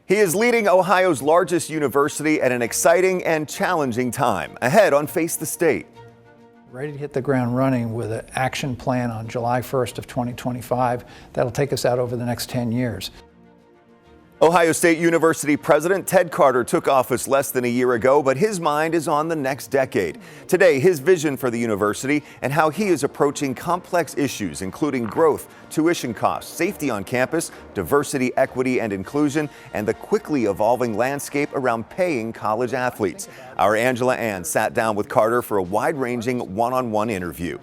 He is leading Ohio's largest university at an exciting and challenging time. Ahead on Face the State. Ready to hit the ground running with an action plan on July 1st of 2025 that'll take us out over the next 10 years. Ohio State University President Ted Carter took office less than a year ago, but his mind is on the next decade. Today, his vision for the university and how he is approaching complex issues, including growth, tuition costs, safety on campus, diversity, equity, and inclusion, and the quickly evolving landscape around paying college athletes. Our Angela Ann sat down with Carter for a wide-ranging one-on-one interview.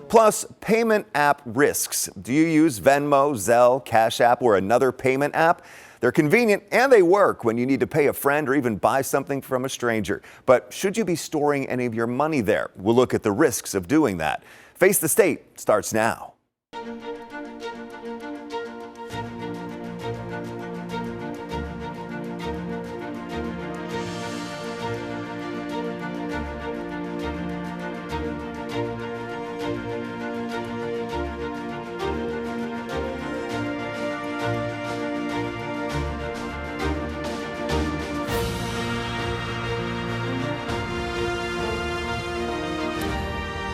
Plus, payment app risks. Do you use Venmo, Zelle, Cash App, or another payment app? They're convenient and they work when you need to pay a friend or even buy something from a stranger. But should you be storing any of your money there? We'll look at the risks of doing that. Face the State starts now.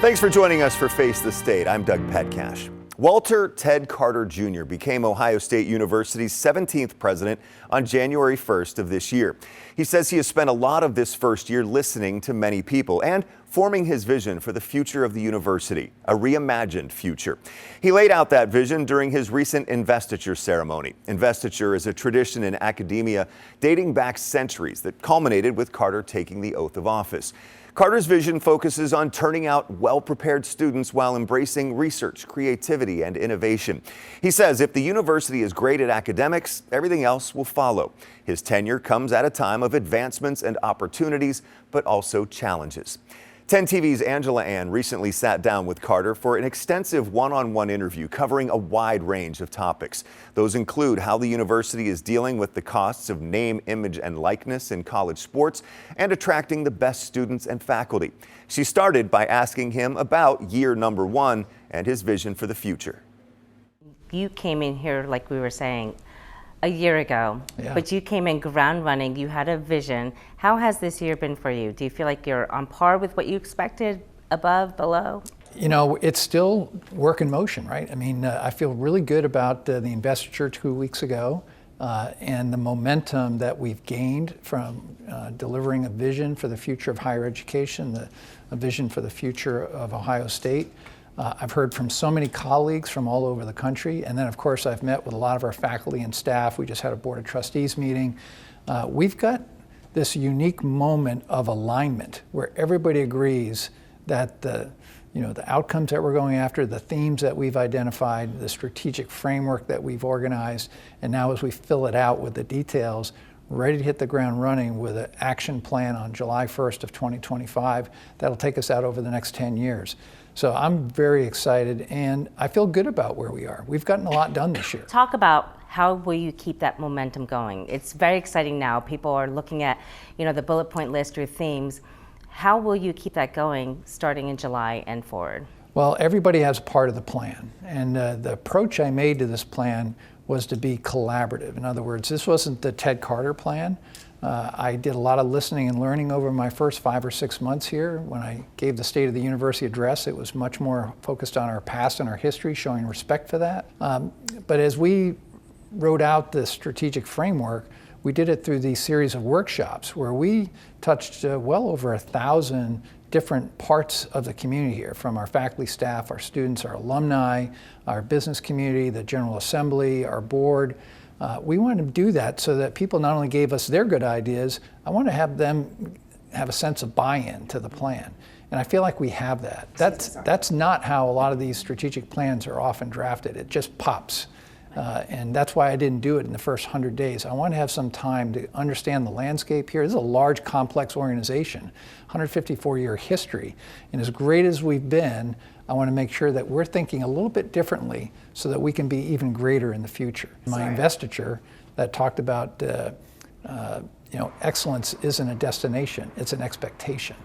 Thanks for joining us for Face the State. I'm Doug Petcash. Walter Ted Carter Jr. became Ohio State University's 17th president on January 1st of this year. He says he has spent a lot of this first year listening to many people and forming his vision for the future of the university, a reimagined future. He laid out that vision during his recent investiture ceremony. Investiture is a tradition in academia dating back centuries that culminated with Carter taking the oath of office. Carter's vision focuses on turning out well-prepared students while embracing research, creativity, and innovation. He says if the university is great at academics, everything else will follow. His tenure comes at a time of advancements and opportunities, but also challenges. 10 TV's Angela Ann recently sat down with Carter for an extensive one-on-one interview covering a wide range of topics. Those include how the university is dealing with the costs of name, image, and likeness in college sports and attracting the best students and faculty. She started by asking him about year number one and his vision for the future. You came in here, like we were saying, a year ago, but you came in ground running. You had a vision. How has this year been for you? Do you feel like you're on par with what you expected, above, below? You know, it's still work in motion, right? I mean, I feel really good about the investiture 2 weeks ago and the momentum that we've gained from delivering a vision for the future of higher education, a vision for the future of Ohio State. I've heard from so many colleagues from all over the country, and then of course I've met with a lot of our faculty and staff. We just had a Board of Trustees meeting. We've got this unique moment of alignment where everybody agrees that the outcomes that we're going after, the themes that we've identified, the strategic framework that we've organized, and now as we fill it out with the details, ready to hit the ground running with an action plan on July 1st of 2025 that'll take us out over the next 10 years. So I'm very excited and I feel good about where we are. We've gotten a lot done this year. Talk about how will you keep that momentum going? It's very exciting now. People are looking at, the bullet point list or themes. How will you keep that going starting in July and forward? Well, everybody has a part of the plan. And the approach I made to this plan was to be collaborative. In other words, this wasn't the Ted Carter plan. I did a lot of listening and learning over my first 5 or 6 months here. When I gave the State of the University address, it was much more focused on our past and our history, showing respect for that. But as we wrote out the strategic framework, we did it through these series of workshops where we touched well over 1,000 different parts of the community here, from our faculty, staff, our students, our alumni, our business community, the General Assembly, our board. We wanted to do that so that people not only gave us their good ideas, I want to have them have a sense of buy-in to the plan. And I feel like we have that. That's not how a lot of these strategic plans are often drafted. It just pops. And that's why I didn't do it in the first 100 days. I want to have some time to understand the landscape here. This is a large, complex organization, 154-year history. And as great as we've been, I want to make sure that we're thinking a little bit differently so that we can be even greater in the future. My investiture that talked about excellence isn't a destination, it's an expectation.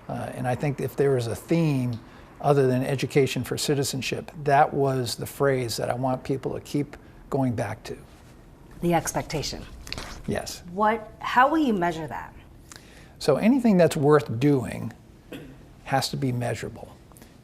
And I think if there was a theme other than education for citizenship, that was the phrase that I want people to keep going back to. The expectation. Yes. How will you measure that? So anything that's worth doing has to be measurable.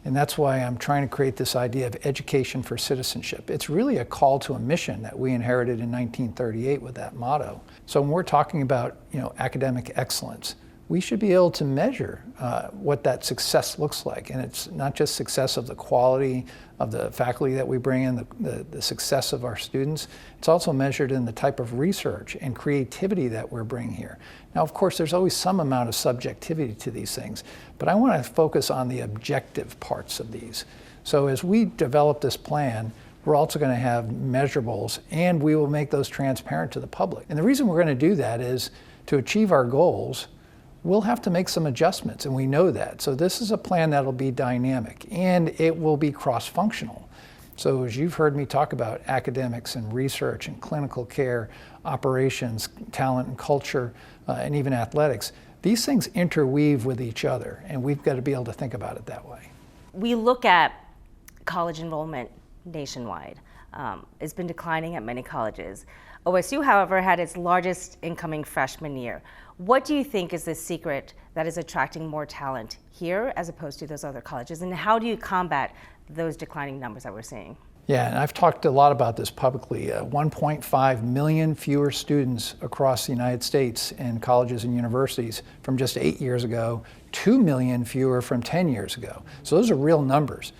And that's why I'm trying to create this idea of education for citizenship. It's really a call to a mission that we inherited in 1938 with that motto. So when we're talking about, academic excellence, we should be able to measure what that success looks like. And it's not just success of the quality of the faculty that we bring in, the success of our students. It's also measured in the type of research and creativity that we're bringing here. Now, of course, there's always some amount of subjectivity to these things, but I want to focus on the objective parts of these. So as we develop this plan, we're also going to have measurables, and we will make those transparent to the public. And the reason we're going to do that is to achieve our goals, we'll have to make some adjustments, and we know that. So this is a plan that'll be dynamic, and it will be cross-functional. So as you've heard me talk about academics and research and clinical care, operations, talent and culture, and even athletics, these things interweave with each other, and we've got to be able to think about it that way. We look at college enrollment nationwide. It's been declining at many colleges. OSU, however, had its largest incoming freshman year. What do you think is the secret that is attracting more talent here as opposed to those other colleges? And how do you combat those declining numbers that we're seeing? Yeah, and I've talked a lot about this publicly. 1.5 million fewer students across the United States in colleges and universities from just 8 years ago, 2 million fewer from 10 years ago. So those are real numbers.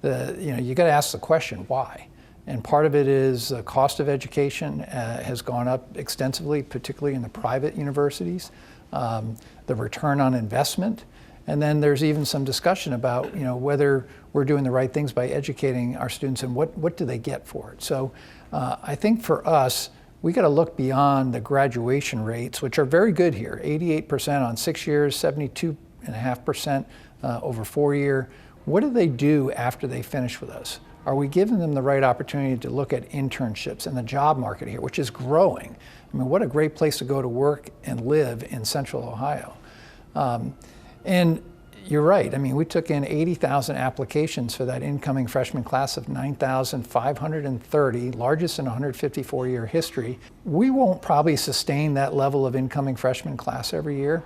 You got to ask the question, why? And part of it is the cost of education has gone up extensively, particularly in the private universities, the return on investment. And then there's even some discussion about whether we're doing the right things by educating our students and what do they get for it. So I think for us, we got to look beyond the graduation rates, which are very good here, 88% on 6 years, 72.5% over 4 year. What do they do after they finish with us? Are we giving them the right opportunity to look at internships and the job market here, which is growing? I mean, what a great place to go to work and live in Central Ohio. And you're right. I mean, we took in 80,000 applications for that incoming freshman class of 9,530, largest in 154-year history. We won't probably sustain that level of incoming freshman class every year.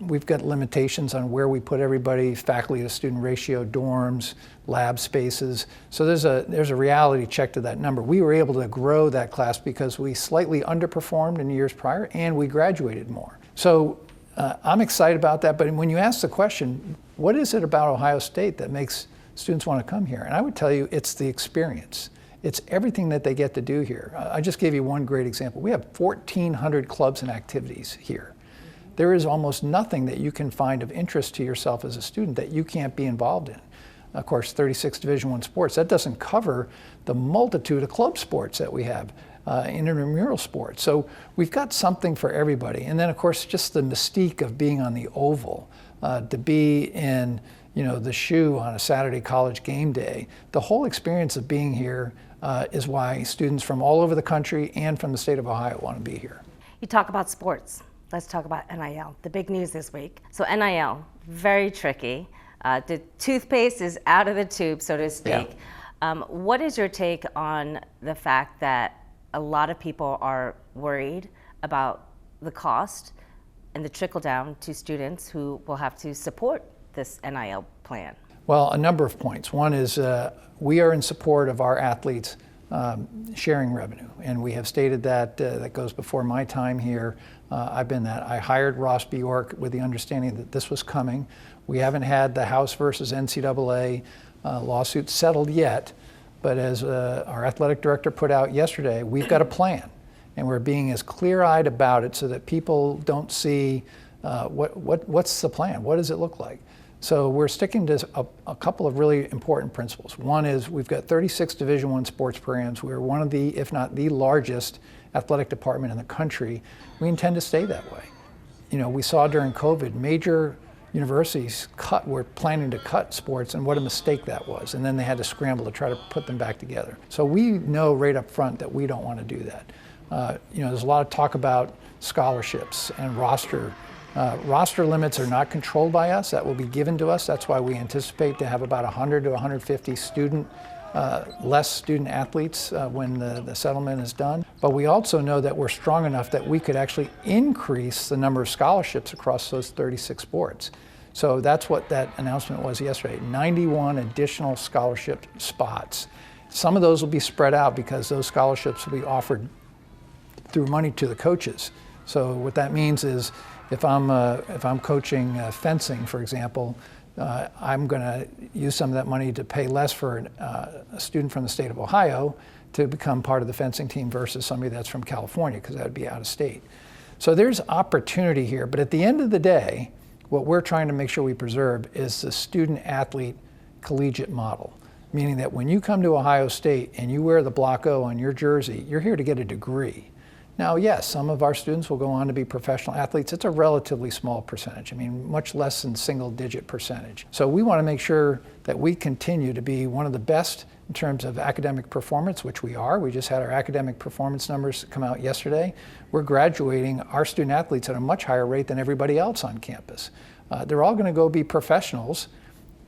We've got limitations on where we put everybody, faculty to student ratio, dorms, lab spaces. So there's a reality check to that number. We were able to grow that class because we slightly underperformed in years prior and we graduated more. So I'm excited about that, but when you ask the question, what is it about Ohio State that makes students want to come here? And I would tell you it's the experience. It's everything that they get to do here. I just gave you one great example. We have 1,400 clubs and activities here. There is almost nothing that you can find of interest to yourself as a student that you can't be involved in. Of course, 36 Division I sports, that doesn't cover the multitude of club sports that we have. Intramural sports. So we've got something for everybody. And then of course, just the mystique of being on the Oval, to be in the shoe on a Saturday college game day. The whole experience of being here is why students from all over the country and from the state of Ohio want to be here. You talk about sports. Let's talk about NIL, the big news this week. So NIL, very tricky. The toothpaste is out of the tube, so to speak. Yeah. What is your take on the fact that a lot of people are worried about the cost and the trickle down to students who will have to support this NIL plan? Well, a number of points. One is we are in support of our athletes sharing revenue, and we have stated that that goes before my time here. I've been that. I hired Ross Bjork with the understanding that this was coming. We haven't had the House versus NCAA lawsuit settled yet. But as our athletic director put out yesterday, we've got a plan, and we're being as clear-eyed about it so that people don't see what's the plan, what does it look like. So we're sticking to a couple of really important principles. One is we've got 36 Division I sports programs. We're one of the, if not the largest athletic department in the country. We intend to stay that way. We saw during COVID, major universities were planning to cut sports, and what a mistake that was. And then they had to scramble to try to put them back together. So we know right up front that we don't want to do that. There's a lot of talk about scholarships and roster. Roster limits are not controlled by us. That will be given to us. That's why we anticipate to have about 100 to 150 less student athletes when the settlement is done. But we also know that we're strong enough that we could actually increase the number of scholarships across those 36 sports. So that's what that announcement was yesterday, 91 additional scholarship spots. Some of those will be spread out because those scholarships will be offered through money to the coaches. So what that means is if I'm coaching fencing, for example, I'm going to use some of that money to pay less for a student from the state of Ohio to become part of the fencing team versus somebody that's from California, because that would be out of state. So there's opportunity here, but at the end of the day, what we're trying to make sure we preserve is the student-athlete collegiate model, meaning that when you come to Ohio State and you wear the Block O on your jersey, you're here to get a degree. Now, yes, some of our students will go on to be professional athletes. It's a relatively small percentage. I mean, much less than single-digit percentage. So we want to make sure that we continue to be one of the best in terms of academic performance, which we are. We just had our academic performance numbers come out yesterday. We're graduating our student athletes at a much higher rate than everybody else on campus. They're all going to go be professionals,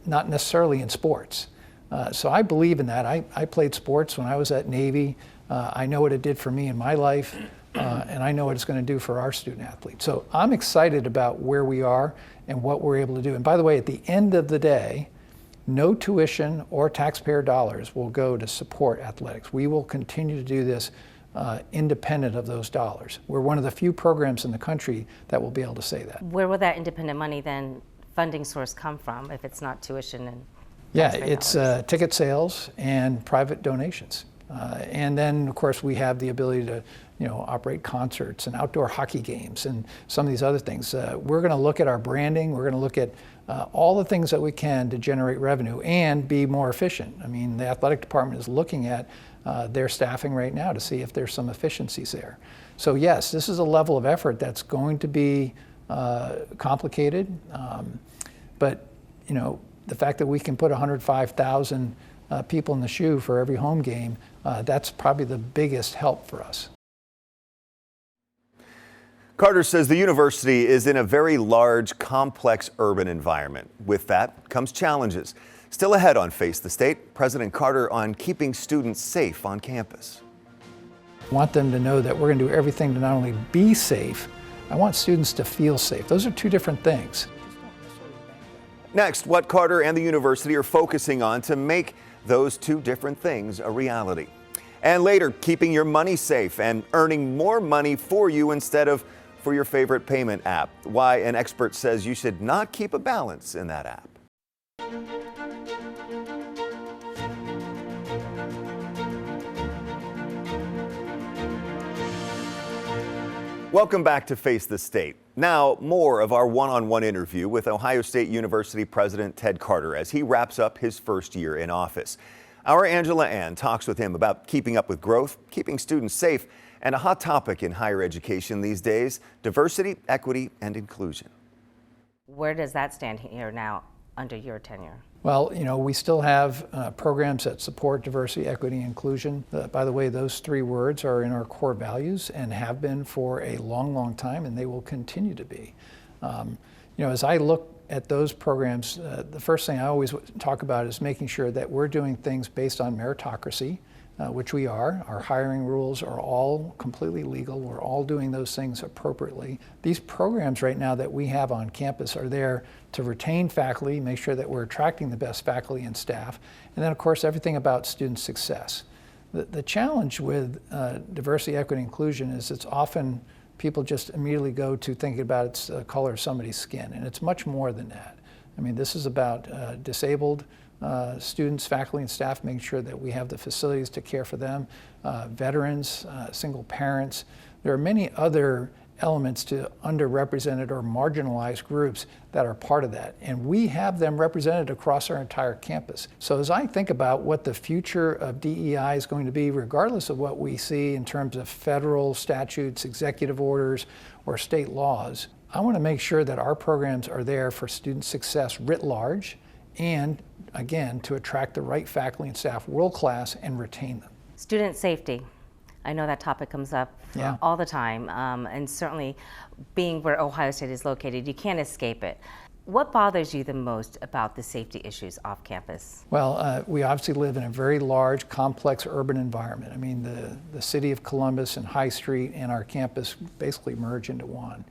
not necessarily in sports. So I believe in that. I played sports when I was at Navy. I know what it did for me in my life, and I know what it's going to do for our student athletes. So I'm excited about where we are and what we're able to do. And by the way, at the end of the day, no tuition or taxpayer dollars will go to support athletics. We will continue to do this independent of those dollars. We're one of the few programs in the country that will be able to say that. Where will that independent money then, funding source, come from if it's not tuition and Yeah, taxpayer it's dollars? ticket sales and private donations. And then, of course, we have the ability to operate concerts and outdoor hockey games and some of these other things. We're going to look at our branding. We're going to look at all the things that we can to generate revenue and be more efficient. I mean, the athletic department is looking at their staffing right now to see if there's some efficiencies there. So yes, this is a level of effort that's going to be complicated. But the fact that we can put 105,000 people in the shoe for every home game, that's probably the biggest help for us. Carter says the university is in a very large, complex urban environment. With that comes challenges. Still ahead on Face the State, President Carter on keeping students safe on campus. I want them to know that we're going to do everything to not only be safe, I want students to feel safe. Those are two different things. Next, what Carter and the university are focusing on to make those two different things a reality. And later, keeping your money safe and earning more money for you instead of for your favorite payment app. Why an expert says you should not keep a balance in that app. Welcome back to Face the State. Now, more of our one-on-one interview with Ohio State University President Ted Carter as he wraps up his first year in office. Our Angela Ann talks with him about keeping up with growth, keeping students safe, and a hot topic in higher education these days, diversity, equity, and inclusion. Where does that stand here now under your tenure? Well, we still have programs that support diversity, equity, and inclusion. By the way, those three words are in our core values and have been for a long, long time, and they will continue to be. As I look at those programs, the first thing I always talk about is making sure that we're doing things based on meritocracy, which we are. Our hiring rules are all completely legal. We're all doing those things appropriately. These programs right now that we have on campus are there to retain faculty, make sure that we're attracting the best faculty and staff, and then of course everything about student success. The challenge with diversity, equity, inclusion is it's often people just immediately go to thinking about it's the color of somebody's skin, and it's much more than that. I mean, this is about disabled students, faculty, and staff, making sure that we have the facilities to care for them, veterans, single parents. There are many other elements to underrepresented or marginalized groups that are part of that, and we have them represented across our entire campus. So as I think about what the future of DEI is going to be, regardless of what we see in terms of federal statutes, executive orders, or state laws, I want to make sure that our programs are there for student success writ large, and again, to attract the right faculty and staff, world class, and retain them. Student safety. I know that topic comes up all the time, and certainly being where Ohio State is located, you can't escape it. what bothers you the most about the safety issues off campus? Well, we obviously live in a very large, complex urban environment. I mean, the city of Columbus and High Street and our campus basically merge into one.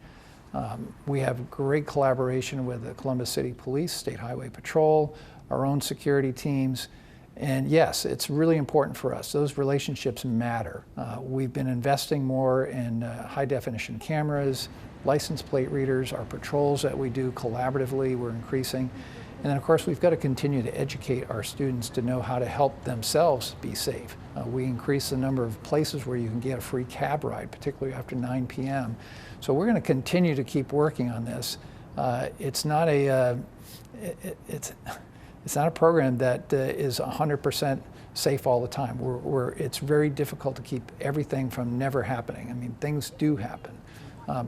We have great collaboration with the Columbus City Police, State Highway Patrol, our own security teams. And yes, it's really important for us. Those relationships matter. We've been investing more in high definition cameras, license plate readers, our patrols that we do collaboratively, we're increasing. And then of course, we've got to continue to educate our students to know how to help themselves be safe. We increase the number of places where you can get a free cab ride, particularly after 9 p.m. So we're going to continue to keep working on this. It's not a program that is 100% safe all the time. It's very difficult to keep everything from never happening. I mean, things do happen.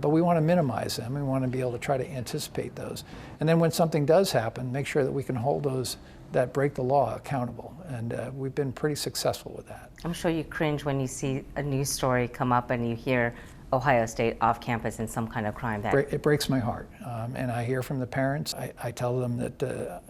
But we want to minimize them. We want to be able to try to anticipate those. And then when something does happen, make sure that we can hold those that break the law accountable. And we've been pretty successful with that. I'm sure you cringe when you see a news story come up and you hear Ohio State off campus in some kind of crime. It breaks my heart. And I hear from the parents. I tell them that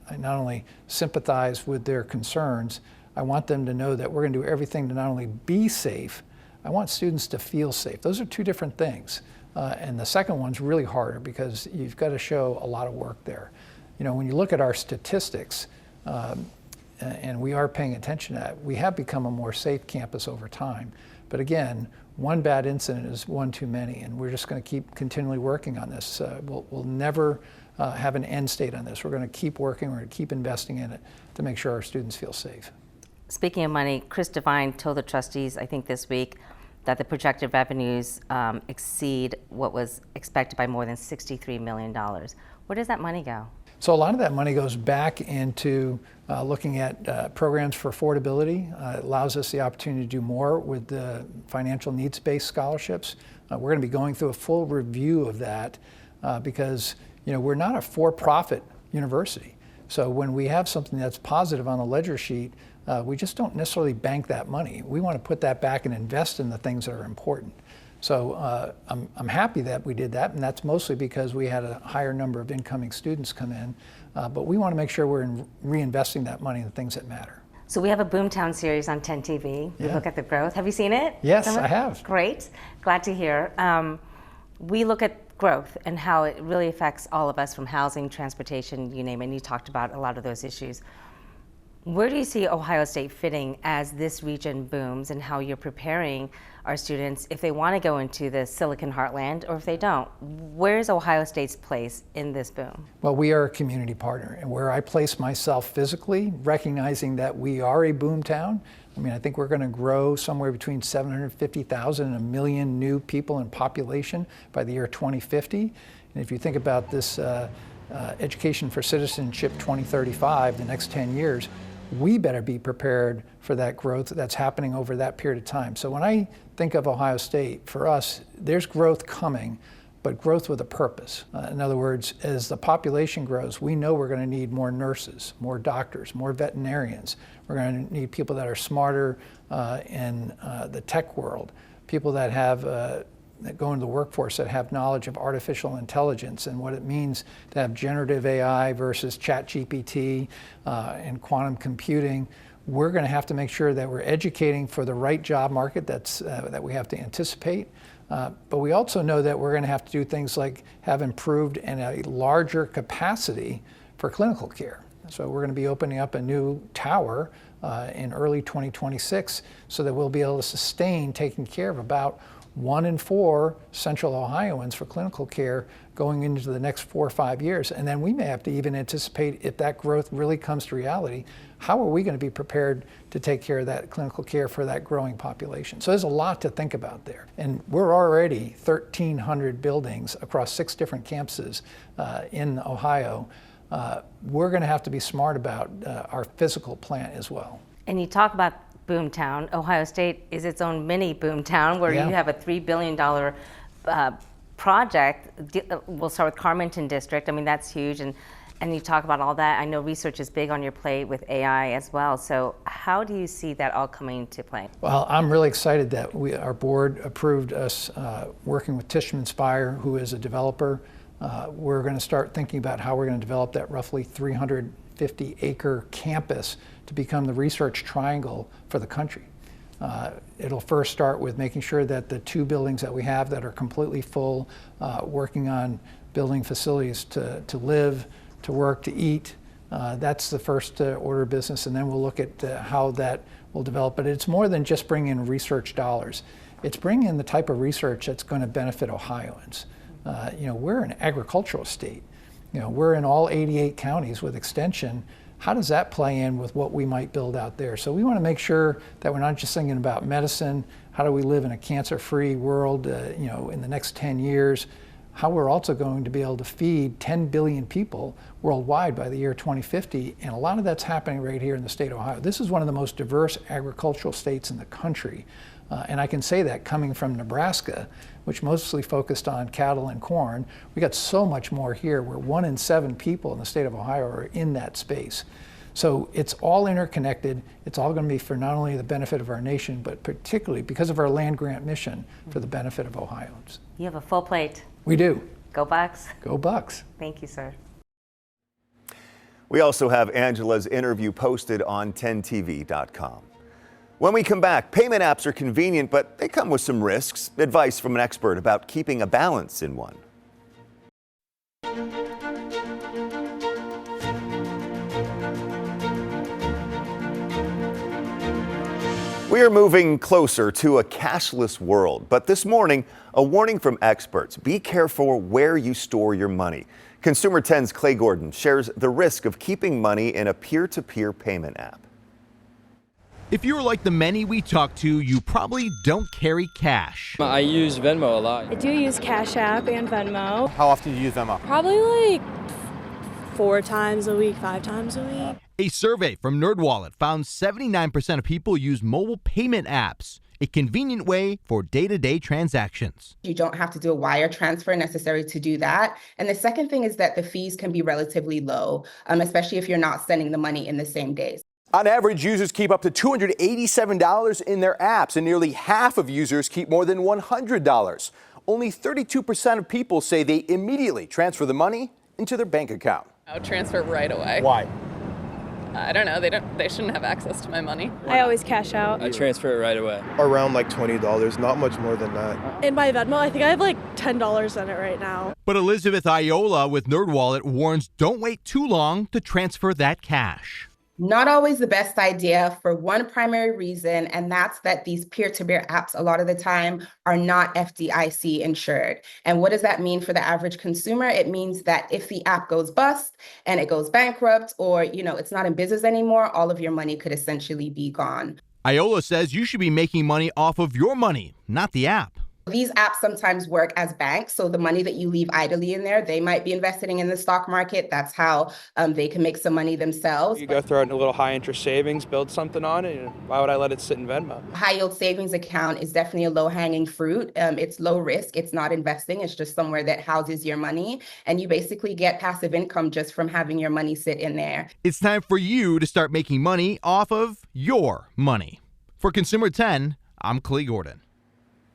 I not only sympathize with their concerns, I want them to know that we're going to do everything to not only be safe, I want students to feel safe. Those are two different things. And the second one's really harder because you've got to show a lot of work there. You know, when you look at our statistics, and we are paying attention to that, we have become a more safe campus over time. But again, one bad incident is one too many, and we're just going to keep continually working on this. We'll never have an end state on this. We're going to keep working, we're going to keep investing in it to make sure our students feel safe. Speaking of money, Chris Devine told the trustees, I think this week, that the projected revenues exceed what was expected by more than $63 million. Where does that money go? So a lot of that money goes back into looking at programs for affordability. It allows us the opportunity to do more with the financial needs-based scholarships. We're going to be going through a full review of that because we're not a for-profit university. So when we have something that's positive on the ledger sheet, we just don't necessarily bank that money. We want to put that back and invest in the things that are important. So I'm happy that we did that, and that's mostly because we had a higher number of incoming students come in. But we want to make sure we're reinvesting that money in the things that matter. So we have a Boomtown series on 10 TV. We look at the growth. Have you seen it? Yes, I have. Great. Glad to hear. We look at growth and how it really affects all of us, from housing, transportation, you name it. And you talked about a lot of those issues. Where do you see Ohio State fitting as this region booms, and how you're preparing our students if they want to go into the Silicon Heartland, or if they don't? Where's Ohio State's place in this boom? Well, we are a community partner, and where I place myself physically, recognizing that we are a boom town. I mean, I think we're going to grow somewhere between 750,000 and 1 million new people in population by the year 2050. And if you think about this Education for Citizenship 2035, the next 10 years, we better be prepared for that growth that's happening over that period of time. So when I think of Ohio State, for us, there's growth coming, but growth with a purpose. In other words, as the population grows, we know we're going to need more nurses, more doctors, more veterinarians. We're going to need people that are smarter in the tech world, people that have that go into the workforce that have knowledge of artificial intelligence and what it means to have generative AI versus ChatGPT and quantum computing. We're going to have to make sure that we're educating for the right job market that we have to anticipate. But we also know that we're going to have to do things like have improved and a larger capacity for clinical care. So we're going to be opening up a new tower in early 2026 so that we'll be able to sustain taking care of about 1 in 4 Central Ohioans for clinical care going into the next 4 or 5 years. And then we may have to even anticipate, if that growth really comes to reality, how are we going to be prepared to take care of that clinical care for that growing population? So there's a lot to think about there. And we're already 1,300 buildings across 6 different campuses in Ohio. We're going to have to be smart about our physical plant as well. And you talk about Boomtown. Ohio State is its own mini Boomtown, where you have a $3 billion project. We'll start with Carmenton District. I mean, that's huge. And you talk about all that. I know research is big on your plate with AI as well. So how do you see that all coming into play? Well, I'm really excited that our board approved us working with Tishman Speyer, who is a developer, We're going to start thinking about how we're going to develop that roughly 350-acre campus to become the research triangle for the country. It'll first start with making sure that the 2 buildings that we have that are completely full, working on building facilities to live, to work, to eat. That's the first order of business, and then we'll look at how that will develop. But it's more than just bringing in research dollars. It's bringing in the type of research that's going to benefit Ohioans. We're an agricultural state. We're in all 88 counties with extension. How does that play in with what we might build out there? So we want to make sure that we're not just thinking about medicine, how do we live in a cancer-free world, in the next 10 years, how we're also going to be able to feed 10 billion people worldwide by the year 2050, and a lot of that's happening right here in the state of Ohio. This is one of the most diverse agricultural states in the country, and I can say that coming from Nebraska, which mostly focused on cattle and corn. We got so much more here, where 1 in 7 people in the state of Ohio are in that space. So it's all interconnected. It's all going to be for not only the benefit of our nation, but particularly because of our land grant mission for the benefit of Ohioans. You have a full plate. We do. Go Bucks. Go Bucks. Thank you, sir. We also have Angela's interview posted on 10tv.com. When we come back, payment apps are convenient, but they come with some risks. Advice from an expert about keeping a balance in one. We are moving closer to a cashless world, but this morning, a warning from experts. Be careful where you store your money. Consumer 10's Clay Gordon shares the risk of keeping money in a peer-to-peer payment app. If you're like the many we talk to, you probably don't carry cash. I use Venmo a lot. I do use Cash App and Venmo. How often do you use Venmo? Probably like 4 times a week, 5 times a week. A survey from NerdWallet found 79% of people use mobile payment apps, a convenient way for day-to-day transactions. You don't have to do a wire transfer necessary to do that. And the second thing is that the fees can be relatively low, especially if you're not sending the money in the same days. On average, users keep up to $287 in their apps, and nearly half of users keep more than $100. Only 32% of people say they immediately transfer the money into their bank account. I'll transfer right away. Why? I don't know. They shouldn't have access to my money. I always cash out. I transfer it right away. Around like $20, not much more than that. In my Venmo, I think I have like $10 in it right now. But Elizabeth Iola with NerdWallet warns don't wait too long to transfer that cash. Not always the best idea for one primary reason, and that's that these peer-to-peer apps a lot of the time are not FDIC insured. And what does that mean for the average consumer? It means that if the app goes bust and it goes bankrupt, or it's not in business anymore, all of your money could essentially be gone. Iola says you should be making money off of your money, not the app. These apps sometimes work as banks, so the money that you leave idly in there, they might be investing in the stock market. That's how they can make some money themselves. You go throw it in a little high interest savings, build something on it. Why would I let it sit in Venmo? High yield savings account is definitely a low hanging fruit. It's low risk. It's not investing. It's just somewhere that houses your money. And you basically get passive income just from having your money sit in there. It's time for you to start making money off of your money. For Consumer 10, I'm Clay Gordon.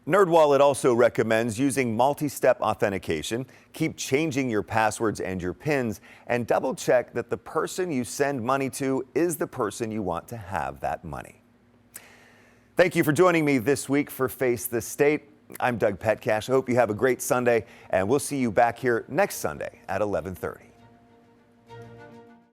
NerdWallet also recommends using multi-step authentication. Keep changing your passwords and your PINs, and double check that the person you send money to is the person you want to have that money. Thank you for joining me this week for Face the State. I'm Doug Petcash. I hope you have a great Sunday, and we'll see you back here next Sunday at 11:30.